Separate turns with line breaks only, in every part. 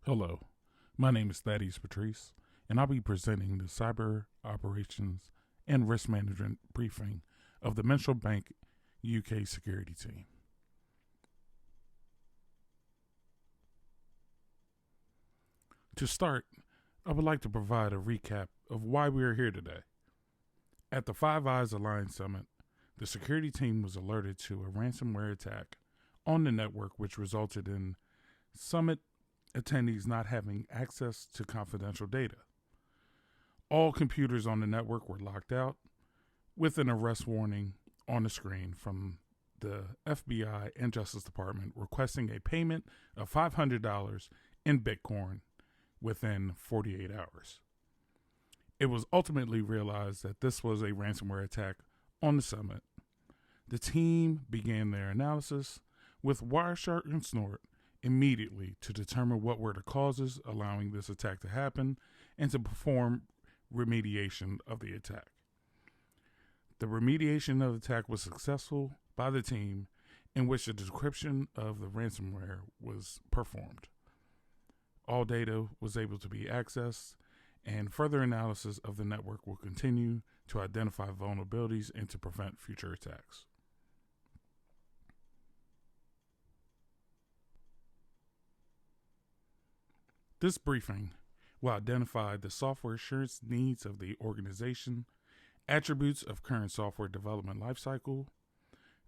Hello, my name is Thaddeus Patrice, and I'll be presenting the Cyber Operations and Risk Management briefing of the Metro Bank UK security team. To start, I would like to provide a recap of why we are here today. At the Five Eyes Alliance Summit, the security team was alerted to a ransomware attack on the network, which resulted in summit attendees not having access to confidential data. All computers on the network were locked out, with an arrest warning on the screen from the FBI and Justice Department requesting a payment of $500 in Bitcoin within 48 hours. It was ultimately realized that this was a ransomware attack on the summit. The team began their analysis with Wireshark and Snort immediately to determine what were the causes allowing this attack to happen and to perform remediation of the attack. The remediation of the attack was successful by the team, in which a decryption of the ransomware was performed. All data was able to be accessed, and further analysis of the network will continue to identify vulnerabilities and to prevent future attacks. This briefing will identify the software assurance needs of the organization, attributes of current software development lifecycle,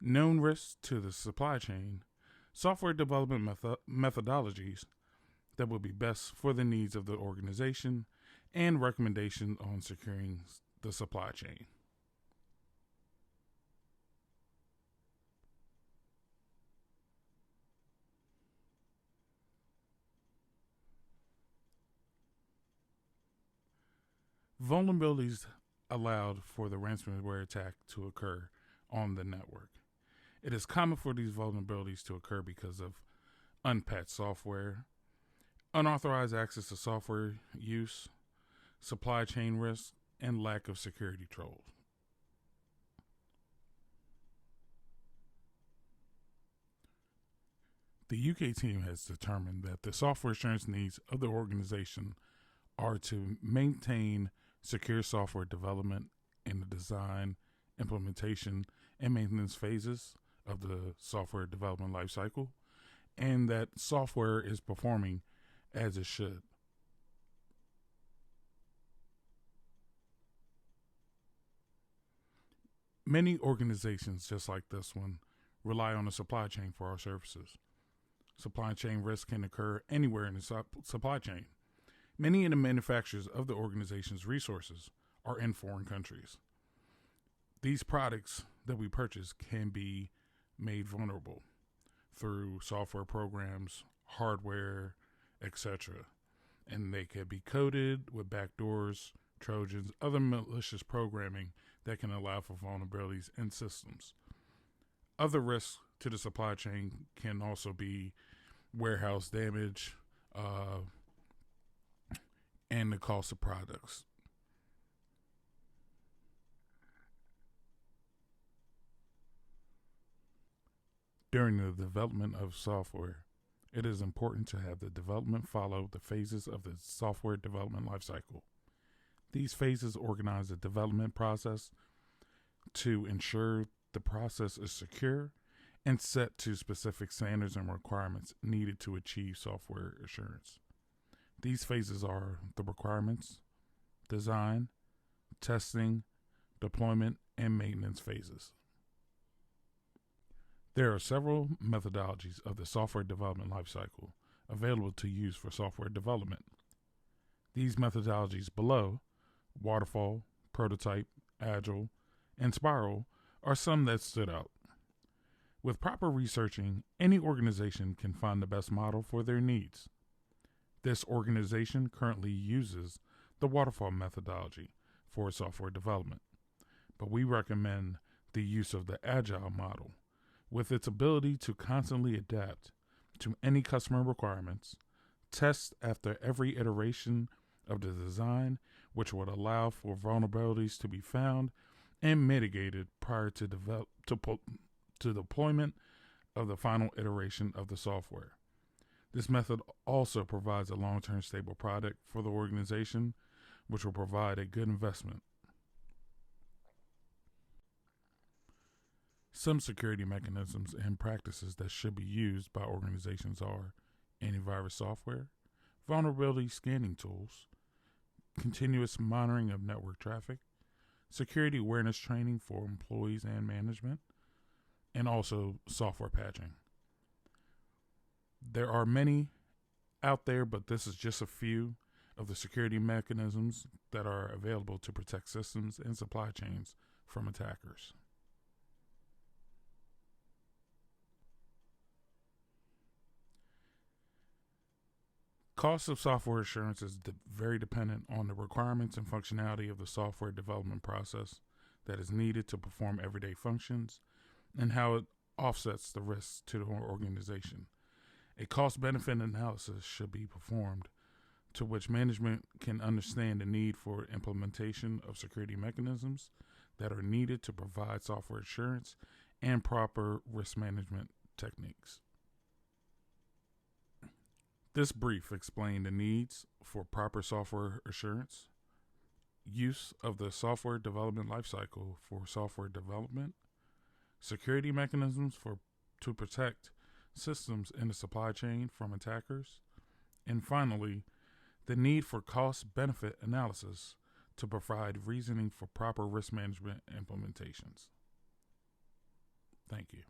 known risks to the supply chain, software development methodologies that will be best for the needs of the organization, and recommendation on securing the supply chain. Vulnerabilities allowed for the ransomware attack to occur on the network. It is common for these vulnerabilities to occur because of unpatched software, unauthorized access to software use, supply chain risk, and lack of security controls. The UK team has determined that the software assurance needs of the organization are to maintain secure software development in the design, implementation, and maintenance phases of the software development lifecycle, and that software is performing as it should. Many organizations, just like this one, rely on the supply chain for our services. Supply chain risk can occur anywhere in the supply chain. Many of the manufacturers of the organization's resources are in foreign countries. These products that we purchase can be made vulnerable through software programs, hardware, etc. And they can be coded with backdoors, trojans, other malicious programming that can allow for vulnerabilities in systems. Other risks to the supply chain can also be warehouse damage, and the cost of products. During the development of software, it is important to have the development follow the phases of the software development lifecycle. These phases organize the development process to ensure the process is secure and set to specific standards and requirements needed to achieve software assurance. These phases are the requirements, design, testing, deployment, and maintenance phases. There are several methodologies of the software development lifecycle available to use for software development. These methodologies below, waterfall, prototype, agile, and spiral, are some that stood out. With proper researching, any organization can find the best model for their needs. This organization currently uses the waterfall methodology for software development, but we recommend the use of the agile model with its ability to constantly adapt to any customer requirements, test after every iteration of the design, which would allow for vulnerabilities to be found and mitigated prior to deployment of the final iteration of the software. This method also provides a long-term stable product for the organization, which will provide a good investment. Some security mechanisms and practices that should be used by organizations are antivirus software, vulnerability scanning tools, continuous monitoring of network traffic, security awareness training for employees and management, and also software patching. There are many out there, but this is just a few of the security mechanisms that are available to protect systems and supply chains from attackers. Cost of software assurance is very dependent on the requirements and functionality of the software development process that is needed to perform everyday functions and how it offsets the risks to the organization. A cost-benefit analysis should be performed to which management can understand the need for implementation of security mechanisms that are needed to provide software assurance and proper risk management techniques. This brief explained the needs for proper software assurance, use of the software development lifecycle for software development, security mechanisms to protect systems in the supply chain from attackers, and finally, the need for cost-benefit analysis to provide reasoning for proper risk management implementations. Thank you.